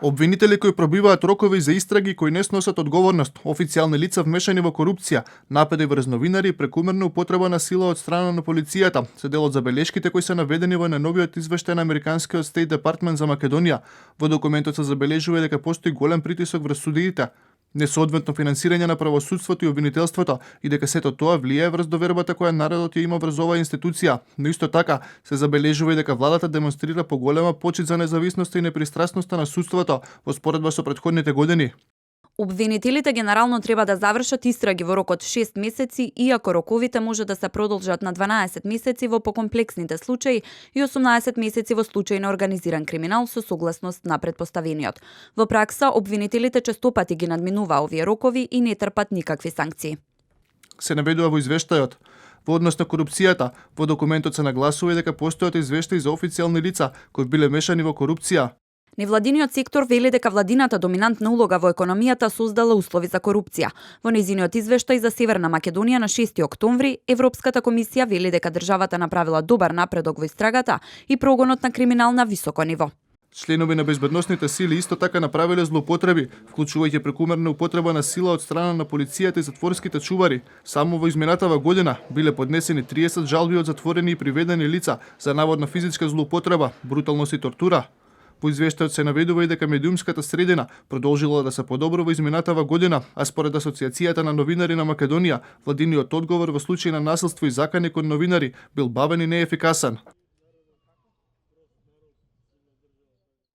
Обвинители кои пробиваат рокови за истраги кои не сносат одговорност, официјални лица вмешани во корупција, напади врз новинари и прекумерна употреба на сила од страна на полицијата, се дел од забелешките кои се наведени во најновиот извештај на Американскиот Стейт Департмент за Македонија. Во документот се забележува дека постои голем притисок врз судиите, несоодветно финансирање на правосудството и обвинителството и дека сето тоа влијае врз довербата која народот ја има врз оваа институција. Но исто така се забележува и дека владата демонстрира поголема почит за независноста и непристрасноста на судството во споредба со претходните години. Обвинителите генерално треба да завршат истраги во рок од 6 месеци, иако роковите може да се продолжат на 12 месеци во покомплексните случаи и 18 месеци во случаи на организиран криминал со согласност на претпоставениот. Во пракса, обвинителите честопати ги надминуваа овие рокови и не трпат никакви санкции. Се наведува во извештајот. Во однос на корупцијата, во документот се нагласува и дека постојат извештаи за официјални лица кои биле мешани во корупција. Невладиниот сектор вели дека владината доминантна улога во економијата создала услови за корупција. Во нејзиниот извештај за Северна Македонија на 6 октомври, Европската комисија вели дека државата направила добар напредок во истрагата и прогонот на криминал на високо ниво. Членови на безбедносните сили исто така направиле злоупотреби, вклучувајќи прекумерна употреба на сила од страна на полицијата и затворските чувари. Само во изминатава година биле поднесени 30 жалби од затворени и приведени лица за наводна физичка злоупотреба, бруталност и тортура. Во извештајот се наведува и дека медиумската средина продолжила да се подобрува изминатава година, а според Асоциацијата на новинари на Македонија, владиниот одговор во случај на насилство и закани кон новинари бил бавен и неефикасен.